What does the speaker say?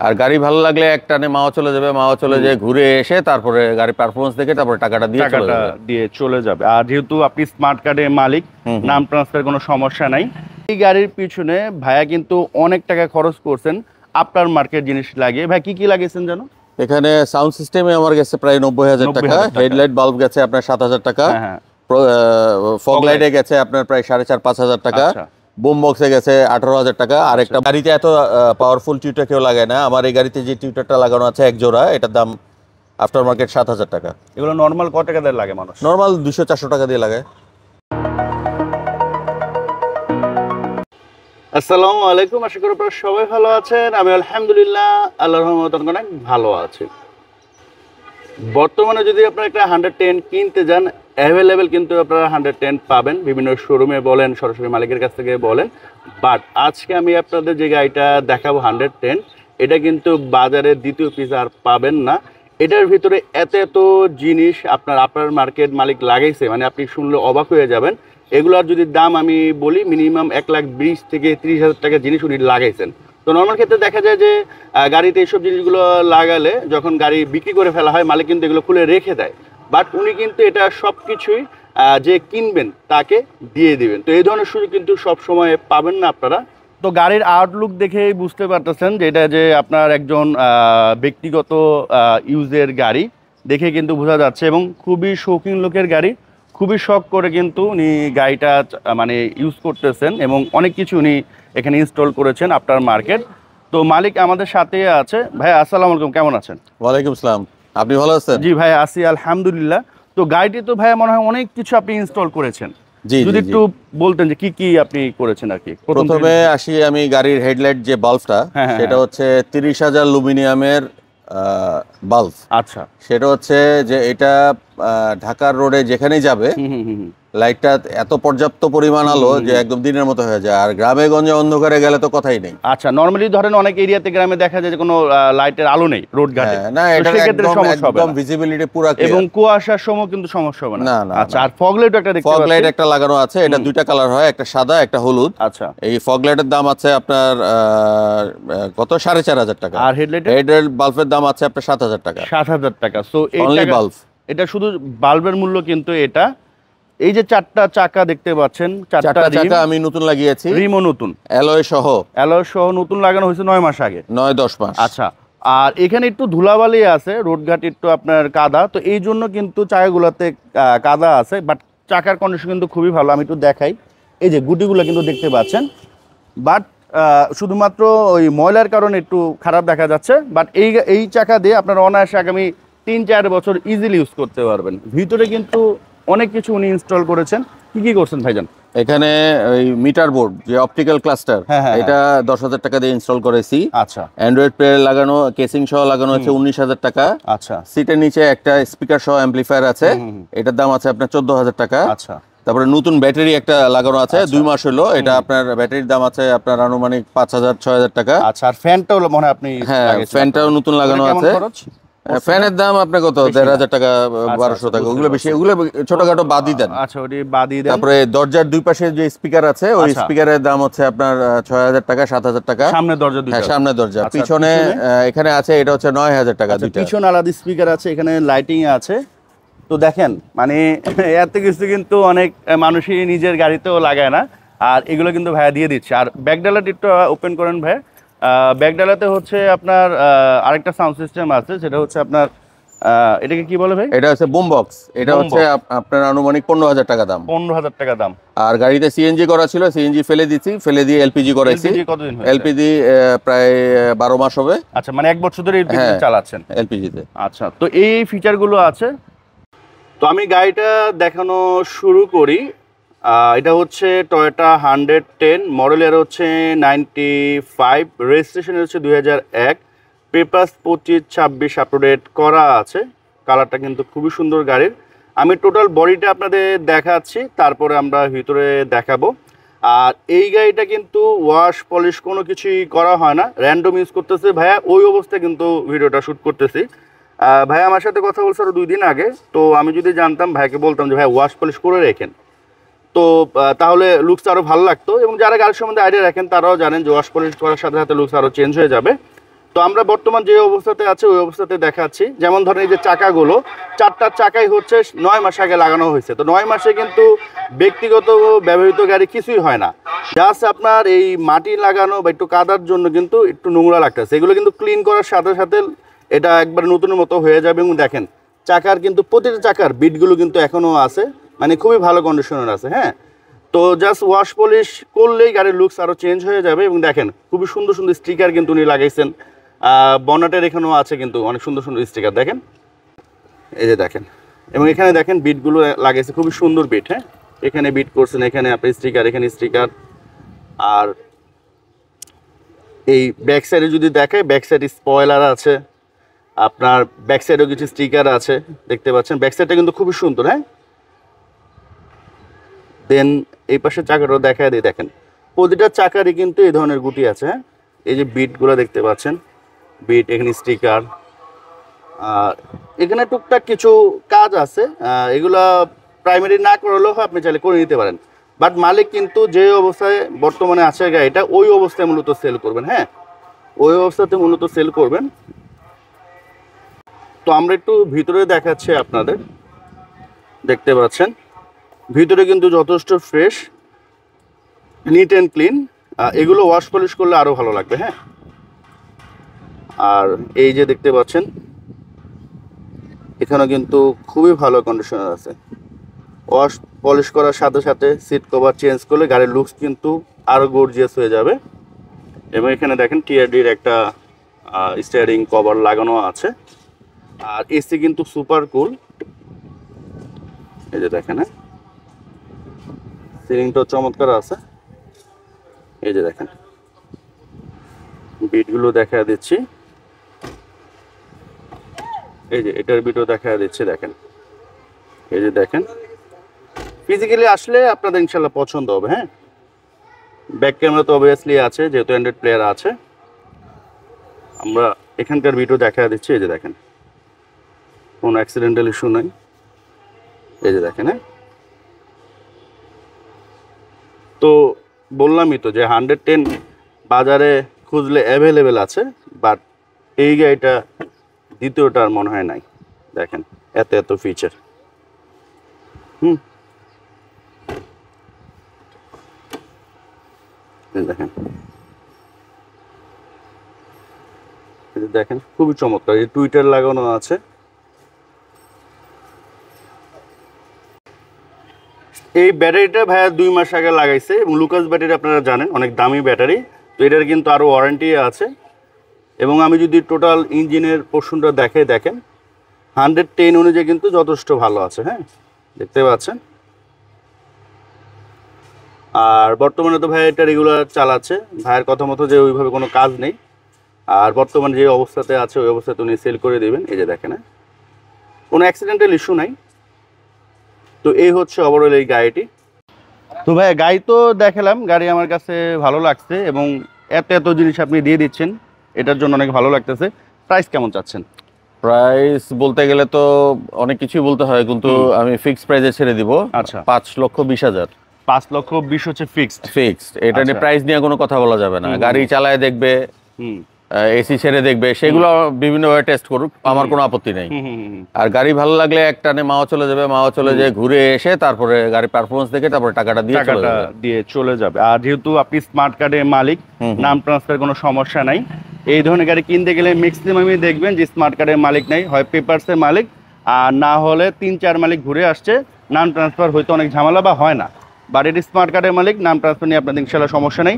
আর গাড়ি ভালো লাগলে এক টানে মাও চলে যাবে, মাও চলে যায় ঘুরে এসে তারপরে গাড়ি পারফরমেন্স দেখে তারপরে টাকাটা দিয়ে চলে যাবে। আর যেহেতু আপনি স্মার্ট কার্ডের মালিক, নাম ট্রান্সফার কোনো সমস্যা নাই। এই গাড়ির পিছনে ভাইয়া কিন্তু অনেক টাকা খরচ করছেন আফটার মার্কেট জিনিস লাগিয়ে। ভাই কি কি লাগিয়েছেন জানো? এখানে সাউন্ড সিস্টেমে আমার গেছে প্রায় 90,000 টাকা, হেডলাইট বাল্ব গেছে আপনার 7,000 টাকা, ফগ লাইটে গেছে আপনার প্রায় 4,500-5,000 টাকা, বুম বক্সে গেছে 18,000 টাকা। আর একটা গাড়িতে এত পাওয়ারফুল টিউটার কেউ লাগায় না, আমার এই গাড়িতে যে টিউটারটা লাগানো আছে এক জোড়া, এটার দাম আফটার মার্কেট 7,000 টাকা। এগুলো নর্মাল কত টাকা দিয়ে লাগে মানুষ? নর্মাল 200-400 টাকা দিয়ে লাগায়। আসসালামু আলাইকুম, আশা করি আপনারা সবাই ভালো আছেন। আমি আলহামদুলিল্লাহ আল্লাহর রহমতে অনেক ভালো আছি। বর্তমানে যদি আপনারা একটা 110 কিনতে যান, অ্যাভেলেবেল কিন্তু আপনারা 110 পাবেন, বিভিন্ন শোরুমে বলেন, সরাসরি মালিকের কাছ থেকে বলেন। বাট আজকে আমি আপনাদের যে গাড়িটা দেখাবো 110, এটা কিন্তু বাজারে দ্বিতীয় পিস আর পাবেন না। এটার ভিতরে এত জিনিস আপনার মার্কেট মালিক লাগাইছে, মানে আপনি শুনলে অবাক হয়ে যাবেন। এগুলোর যদি দাম আমি বলি, মিনিমাম 1,20,000 থেকে 30,000 টাকা জিনিস উনি লাগাইছেন। তো নর্মাল ক্ষেত্রে দেখা যায় যে গাড়িতে এইসব জিনিসগুলো লাগালে যখন গাড়ি বিক্রি করে ফেলা হয়, মালিক কিন্তু এগুলো খুলে রেখে দেয়। বাট উনি কিন্তু এটা সব কিছুই যে কিনবেন তাকে দিয়ে দিবেন। তো এই ধরনের সুযোগ কিন্তু সব সময় পাবেন না আপনারা। তো গাড়ির আউটলুক দেখেই বুঝতে পারতেছেন যে এটা যে আপনার একজন ব্যক্তিগত ইউজের গাড়ি দেখে কিন্তু বোঝা যাচ্ছে, এবং খুবই শৌখিন লোকের গাড়ি, খুবই শখ করে কিন্তু উনি গাড়িটা মানে ইউজ করতেছেন, এবং অনেক কিছু উনি এখানে ইনস্টল করেছেন আপনার মার্কেট। তো মালিক আমাদের সাথে আছে। ভাই আসসালামু আলাইকুম, কেমন আছেন? ওয়ালাইকুম আসসালাম, আপনি ভালো আছেন? জি ভাই, আছি আলহামদুলিল্লাহ। তো গাড়িটি তো ভাই মনে হয় অনেক কিছু আপনি ইনস্টল করেছেন, যদি একটু বলতেন যে কি কি আপনি করেছেন আর কি। প্রথমে আসি আমি গাড়ির হেডলাইট যে বাল্বটা, সেটা হচ্ছে 30,000 লুমিনিয়ামের বাল্ব। আচ্ছা, সেটা হচ্ছে যে এটা ঢাকার রোডে যেখানেই যাবে লাইটটা এত পর্যাপ্ত পরিমাণ আলো যে একদম দিনের মতো হয়ে যায়। আর গ্রামে গঞ্জে অন্ধকারে গেলে তো কথাই নেই। আচ্ছা, নরমালি ধরেন অনেক এরিয়াতে গ্রামে দেখা যায় যে কোনো লাইটের আলো নেই রোড ঘাটে, না এটা একদম ভিজিবিলিটি পুরো ক্লিয়ার, এবং কুয়াশার সময় কিন্তু সমস্যা হবে না। আচ্ছা, আর ফগ লাইট একটা দেখতে পাচ্ছি, ফগ লাইট একটা লাগানো আছে, এটা দুইটা কালার হয়, একটা সাদা একটা হলুদ। আচ্ছা, এই ফগ লাইটের দাম আছে আপনার কত 4,500 টাকা, আর হেডলাইট বাল্বের দাম আছে আপনার 7,000 টাকা। 7,000 টাকা। সো অনলি বাল্ব, এটা শুধু বাল্বের মূল্য কিন্তু এটা। এই যে চারটা চাকা দেখতে পাচ্ছেন, চারটা চাকা আমি নতুন লাগিয়েছি, রিমো নতুন, অ্যালয় সহ নতুন লাগানো হয়েছে 9 মাস আগে, 9-10 মাস। আচ্ছা, আর এখানে একটু ধুলাবালি আছে, রোডঘাট একটু আপনার কাদা, তো এই জন্য কিন্তু চাকাগুলোতে কাদা আছে। বাট চাকার কন্ডিশন কিন্তু খুবই ভালো, আমি একটু দেখাই। এই যে গুটিগুলো কিন্তু দেখতে পাচ্ছেন, বাট শুধুমাত্র ওই ময়লার কারণে একটু খারাপ দেখা যাচ্ছে। বাট এই চাকা দিয়ে আপনারা অনায়াসে আগামী 3-4 বছর ইজিলি ইউজ করতে পারবেন। ভিতরে কিন্তু অনেক কিছু উনি ইনস্টল করেছেন। কি করছেন ভাইজান? এখানে ওই মিটার বোর্ড যে অপটিক্যাল ক্লাস্টার, এটা 10,000 টাকা দিয়ে ইনস্টল করেছি। আচ্ছা, অ্যান্ড্রয়েড প্লে লাগানো, কেসিং সহ লাগানো হচ্ছে 19,000 টাকা। আচ্ছা, সিটের নিচে একটা স্পিকার সহ অ্যাম্পলিফায়ার আছে, এটার দাম আছে আপনার 14,000 টাকা। আচ্ছা, তারপরে নতুন ব্যাটারি একটা লাগানো আছে, 2 মাস হলো, এটা আপনার ব্যাটারির দাম আছে আপনার আনুমানিক 5,000-6,000 টাকা। আচ্ছা, আর ফ্যানটাও মনে হয় আপনি, ফ্যানটাও নতুন লাগানো আছে। ফ্যানের দাম আপনার কত 1,500 টাকা 1,200 টাকা, ওগুলো বেশি, ওগুলো ছোটখাটো বাদই দেন। আচ্ছা, ওটি বাদই দেন। তারপরে দরজার দুই পাশে যে স্পিকার আছে, ওই স্পিকারের দাম হচ্ছে আপনার 6,000 টাকা 7,000 টাকা। সামনে দরজা দুটো, সামনে দরজা, পিছনে এখানে আছে, এটা হচ্ছে 9,000 টাকা দুইটা। পিছনে আলাদা স্পিকার আছে, এখানে লাইটিং আছে। তো দেখেন মানে এত কিছু কিন্তু অনেক মানুষই নিজের গাড়িতেও লাগায় না, আর এগুলো কিন্তু ভাইয়া দিয়ে দিচ্ছে। আর ব্যাকডালাটি একটু ওপেন করেন ভাই। ব্যাকডালাতে হচ্ছে আপনার আরেকটা সাউন্ড সিস্টেম আছে, সেটা হচ্ছে আপনার এটাকে কি বলে ভাই? এটা হচ্ছে বুম বক্স, এটা হচ্ছে আপনার আনুমানিক 15,000 টাকা দাম। 15,000 টাকা দাম। আর গাড়িতে সিএনজি করা ছিল, সিএনজি ফেলে দিয়ে এলপিজি করাইছি। এলপিজি প্রায় 12 মাস হবে। আচ্ছা, মানে 1 বছর ধরে এলপিজি চালাচ্ছেন এলপিজিতে। আচ্ছা, তো এই ফিচারগুলো আছে। তো আমি গাড়িটা দেখানো শুরু করি। এটা হচ্ছে টয়োটা 110, মডেলের হচ্ছে 95, রেজিস্ট্রেশন হচ্ছে 2001, পেপারস 25-26 আপডেট করা আছে। কালারটা কিন্তু খুবই সুন্দর গাড়ির। আমি টোটাল বডিটা আপনাদের দেখাচ্ছি, তারপরে আমরা ভিতরে দেখাবো। আর এই গাড়িটা কিন্তু ওয়াশ পলিশ কোনো কিছুই করা হয় না, র্যান্ডম ইউজ করতেছে ভাইয়া, ওই অবস্থায় কিন্তু ভিডিওটা শ্যুট করতেছি। ভাই আমার সাথে কথা বলছে আরও 2 দিন আগে, তো আমি যদি জানতাম ভাইকে বলতাম যে ভাই ওয়াশ পলিশ করে রেখেন, তো তাহলে লুকস আরও ভালো লাগতো। এবং যারা গাড়ির সম্বন্ধে আইডিয়া রাখেন তারাও জানেন যে ওয়াশ পলিশ করার সাথে সাথে লুকস আরও চেঞ্জ হয়ে যাবে। তো আমরা বর্তমান যে অবস্থাতে আছে ওই অবস্থাতে দেখাচ্ছি। যেমন ধরেন এই যে চাকাগুলো, 4টার চাকাই হচ্ছে 9 মাস আগে লাগানো হয়েছে। তো 9 মাসে কিন্তু ব্যক্তিগত ব্যবহৃত গাড়ি কিছুই হয় না, জাস্ট আপনার এই মাটি লাগানো বা একটু কাদার জন্য কিন্তু একটু নোংরা লাগতেছে। এগুলো কিন্তু ক্লিন করার সাথে সাথে এটা একবার নতুনের মতো হয়ে যাবে। এবং দেখেন চাকার কিন্তু প্রতিটা চাকার বিটগুলো কিন্তু এখনও আছে, মানে খুবই ভালো কন্ডিশনের আছে। হ্যাঁ, তো জাস্ট ওয়াশ পলিশ করলেই গাড়ির লুকস আরও চেঞ্জ হয়ে যাবে। এবং দেখেন খুবই সুন্দর সুন্দর স্টিকার কিন্তু উনি লাগাইছেন। বনেটের এখানেও আছে কিন্তু অনেক সুন্দর সুন্দর স্টিকার, দেখেন এই যে দেখেন। এবং এখানে দেখেন বিটগুলো লাগাইছে, খুবই সুন্দর বিট। হ্যাঁ, এখানে বিট করছেন, এখানে আপনি স্টিকার, এখানে স্টিকার। আর এই ব্যাক সাইডে যদি দেখে, ব্যাক সাইডে স্পয়লার আছে, আপনার ব্যাক সাইডেও কিছু স্টিকার আছে দেখতে পাচ্ছেন। ব্যাক সাইডটা কিন্তু খুবই সুন্দর। হ্যাঁ, দেন এই পাশে চাকাটাও দেখা দিই, দেখেন প্রতিটা চাকারই কিন্তু এই ধরনের গুটি আছে। হ্যাঁ, এই যে বিটগুলো দেখতে পাচ্ছেন, বিট, এখানে স্টিকার। এখানে টুকটাক কিছু কাজ আছে, এগুলা প্রাইমারি না করলেও আপনি চাইলে করে নিতে পারেন। বাট মালিক কিন্তু যে অবস্থায় বর্তমানে আছে গাড়িটা, ওই অবস্থায় মূলত সেল করবেন। হ্যাঁ, ওই অবস্থাতে মূলত সেল করবেন। তো আমরা একটু ভিতরে দেখাচ্ছি আপনাদের, দেখতে পাচ্ছেন ভিতরে কিন্তু যথেষ্ট ফ্রেশ, নিট অ্যান্ড ক্লিন। এগুলো ওয়াশ পলিশ করলে আরও ভালো লাগবে। হ্যাঁ, আর এই যে দেখতে পাচ্ছেন এখানে কিন্তু খুবই ভালো কন্ডিশনার আছে। ওয়াশ পলিশ করার সাথে সাথে সিট কভার চেঞ্জ করলে গাড়ির লুকস কিন্তু আরও গর্জিয়াস হয়ে যাবে। এবং এখানে দেখেন টিআরডির একটা স্টিয়ারিং কভার লাগানো আছে। আর এসি কিন্তু সুপার কুল, এই যে দেখেন। হ্যাঁ, সিলিংটাও চমৎকার আছে। এই যে দেখেন বিটগুলো দেখা দিচ্ছি, এই যে এটার বিটও দেখা দিচ্ছে, দেখেন এই যে দেখেন। ফিজিক্যালি আসলে আপনাদের ইনশাল্লাহ পছন্দ হবে। হ্যাঁ, ব্যাক ক্যামেরা তো অবভিয়াসলি আছে, যেহেতু অ্যান্ড্রয়েড প্লেয়ার আছে। আমরা এখানকার বিটও দেখা দিচ্ছি, এই যে দেখেন কোনো অ্যাক্সিডেন্টাল ইস্যু নাই। এই যে দেখেন। হ্যাঁ, তো বললামই তো যে 110 বাজারে খুঁজলে অ্যাভেলেবেল আছে, বাট এই গাড়িটা দ্বিতীয়টার মনে হয় নাই। দেখেন এত এত ফিচার। দেখেন দেখেন খুবই চমৎকার, এই টুইটার লাগানো আছে। এই ব্যাটারিটা ভাইয়া 2 মাস আগে লাগাইছে। এবং লুকাস ব্যাটারি আপনারা জানেন অনেক দামি ব্যাটারি, তো এটার কিন্তু আরও ওয়ারেন্টি আছে। এবং আমি যদি টোটাল ইঞ্জিনের পোর্শনটা দেখেন 110 অনুযায়ী কিন্তু যথেষ্ট ভালো আছে। হ্যাঁ, দেখতে পাচ্ছেন। আর বর্তমানে তো ভাই এটা রেগুলার চালাচ্ছে, ভাইয়ের কথা মতো যে ওইভাবে কোনো কাজ নেই। আর বর্তমানে যে অবস্থাতে আছে ওই অবস্থাতে উনি সেল করে দেবেন। এই যে দেখেন কোনো অ্যাক্সিডেন্টাল ইস্যু নাই। তো এই হচ্ছে ওভারঅল এই গাড়িটি। তো ভাই গাড়ি তো দেখালাম, গাড়ি আমার কাছে ভালো লাগছে এবং এত এত জিনিস আপনি দিয়ে দিচ্ছেন, এটার জন্য অনেক ভালো লাগতেছে। প্রাইস কেমন চাচ্ছেন? প্রাইস বলতে গেলে তো অনেক কিছুই বলতে হয়, কিন্তু আমি ফিক্সড প্রাইসে ছেড়ে দিব। আচ্ছা, 5,20,000। 5,20,000 হচ্ছে ফিক্সড। এটা নিয়ে প্রাইস নিয়ে কোনো কথা বলা যাবে না। গাড়ি চালায় দেখবে, এসি ছেড়ে দেখবে, সেগুলো বিভিন্নভাবে টেস্ট করুক, আমার কোনো আপত্তি নেই। আর গাড়ি ভালো লাগলে একটানে মাও চলে যাবে, মাও চলে যায়, ঘুরে এসে তারপরে গাড়ির পারফরমেন্স দেখে তারপরে টাকাটা দিয়ে চলে যাবে। আর যেহেতু আপনি স্মার্ট কার্ডের মালিক, নাম ট্রান্সফার কোনো সমস্যা নাই। এই ধরনের গাড়ি কিনতে গেলে ম্যাক্সিমামই দেখবেন যে স্মার্ট কার্ডের মালিক নাই, হয় পেপারসের মালিক, আর না হলে 3-4 মালিক ঘুরে আসছে। নাম ট্রান্সফার হয়তো অনেক ঝামেলা বা হয় না, বাট এটি স্মার্ট কার্ডের মালিক, নাম ট্রান্সফার নিয়ে আপনাদের ইনশাল্লাহ সমস্যা নেই।